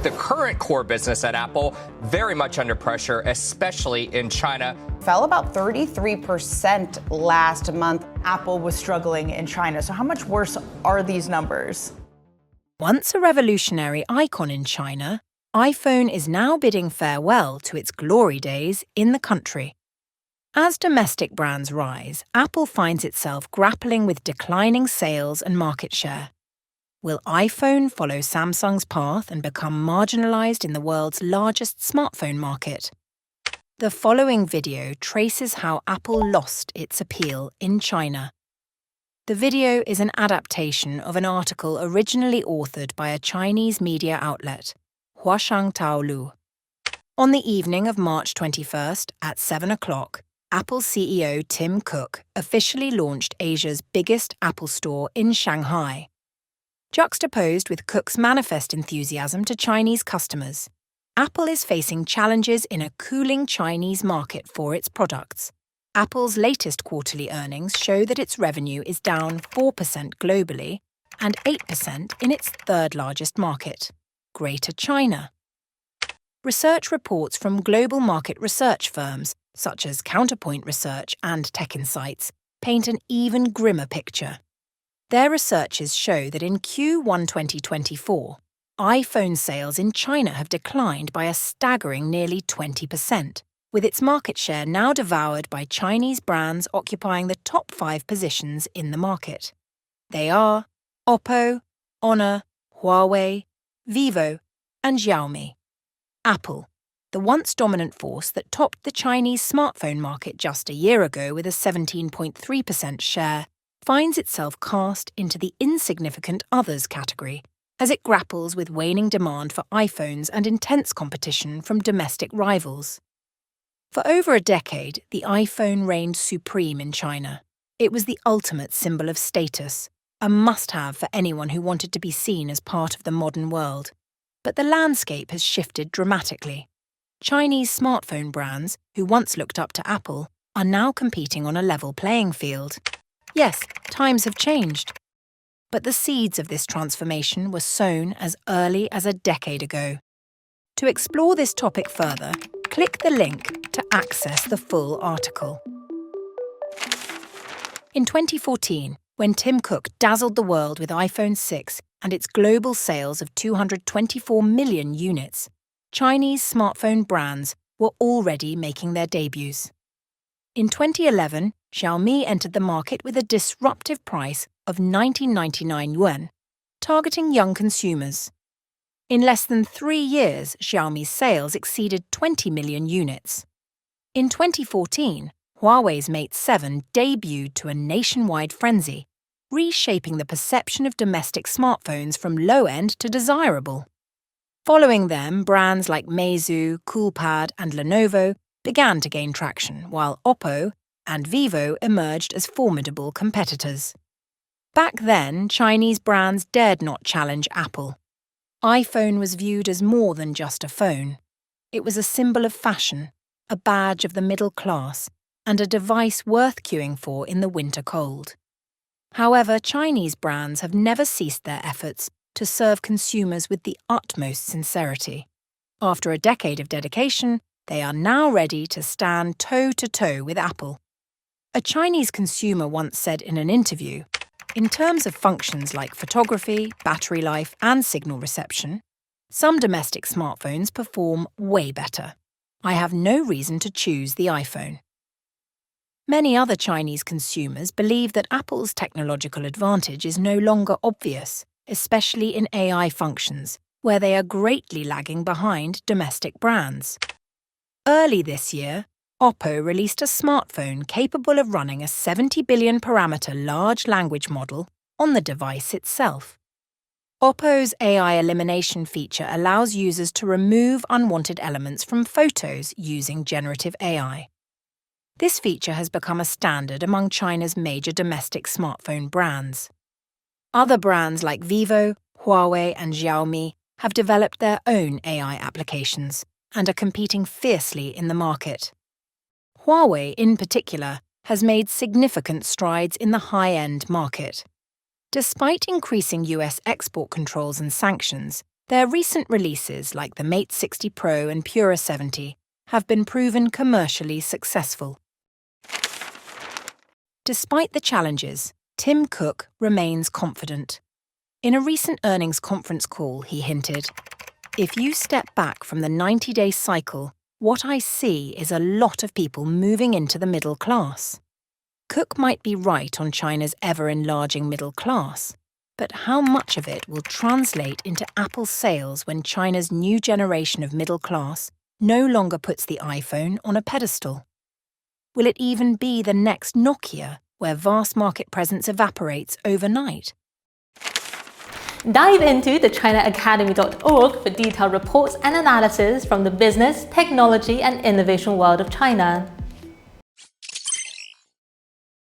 the current core business at Apple very much under pressure, especially in China. Fell about 33% last month. Apple was struggling in China. So how much worse are these numbers? Once a revolutionary icon in China, iPhone is now bidding farewell to its glory days in the country. As domestic brands rise, Apple finds itself grappling with declining sales and market share. Will iPhone follow Samsung's path and become marginalized in the world's largest smartphone market? The following video traces how Apple lost its appeal in China. The video is an adaptation of an article originally authored by a Chinese media outlet, Huashang Taolu. On the evening of March 21st at 7 o'clock, Apple CEO Tim Cook officially launched Asia's biggest Apple store in Shanghai. Juxtaposed with Cook's manifest enthusiasm to Chinese customers, Apple is facing challenges in a cooling Chinese market for its products. Apple's latest quarterly earnings show that its revenue is down 4% globally and 8% in its third largest market, Greater China. Research reports from global market research firms such as Counterpoint Research and Tech Insights paint an even grimmer picture. Their researches show that in Q1 2024, iPhone sales in China have declined by a staggering nearly 20%, with its market share now devoured by Chinese brands occupying the top 5 positions in the market. They are Oppo, Honor, Huawei, Vivo, and Xiaomi. Apple, the once dominant force that topped the Chinese smartphone market just a year ago with a 17.3% share, finds itself cast into the insignificant others category as it grapples with waning demand for iPhones and intense competition from domestic rivals. For over a decade, the iPhone reigned supreme in China. It was the ultimate symbol of status, a must-have for anyone who wanted to be seen as part of the modern world. But the landscape has shifted dramatically. Chinese smartphone brands, who once looked up to Apple, are now competing on a level playing field. Yes, times have changed. But the seeds of this transformation were sown as early as a decade ago. To explore this topic further, click the link to access the full article. In 2014, when Tim Cook dazzled the world with iPhone 6 and its global sales of 224 million units, Chinese smartphone brands were already making their debuts. In 2011, Xiaomi entered the market with a disruptive price of 1999 yuan, targeting young consumers. In less than 3 years, Xiaomi's sales exceeded 20 million units. In 2014, Huawei's Mate 7 debuted to a nationwide frenzy, reshaping the perception of domestic smartphones from low-end to desirable. Following them, brands like Meizu, Coolpad, and Lenovo began to gain traction, while Oppo and Vivo emerged as formidable competitors. Back then, Chinese brands dared not challenge Apple. iPhone was viewed as more than just a phone. It was a symbol of fashion, a badge of the middle class, and a device worth queuing for in the winter cold. However, Chinese brands have never ceased their efforts to serve consumers with the utmost sincerity. After a decade of dedication, they are now ready to stand toe-to-toe with Apple. A Chinese consumer once said in an interview, "In terms of functions like photography, battery life, and signal reception, some domestic smartphones perform way better. I have no reason to choose the iPhone." Many other Chinese consumers believe that Apple's technological advantage is no longer obvious, especially in AI functions, where they are greatly lagging behind domestic brands. Early this year, Oppo released a smartphone capable of running a 70 billion parameter large language model on the device itself. Oppo's AI elimination feature allows users to remove unwanted elements from photos using generative AI. This feature has become a standard among China's major domestic smartphone brands. Other brands like Vivo, Huawei, and Xiaomi have developed their own AI applications and are competing fiercely in the market. Huawei, in particular, has made significant strides in the high-end market. Despite increasing US export controls and sanctions, Their recent releases, like the Mate 60 Pro and Pura 70, have been proven commercially successful. Despite the challenges, Tim Cook remains confident. In a recent earnings conference call, he hinted, "If you step back from the 90-day cycle, what I see is a lot of people moving into the middle class." Cook might be right on China's ever-enlarging middle class, but how much of it will translate into Apple's sales when China's new generation of middle class no longer puts the iPhone on a pedestal? Will it even be the next Nokia, where vast market presence evaporates overnight? Dive into the ChinaAcademy.org for detailed reports and analysis from the business, technology, and innovation world of China.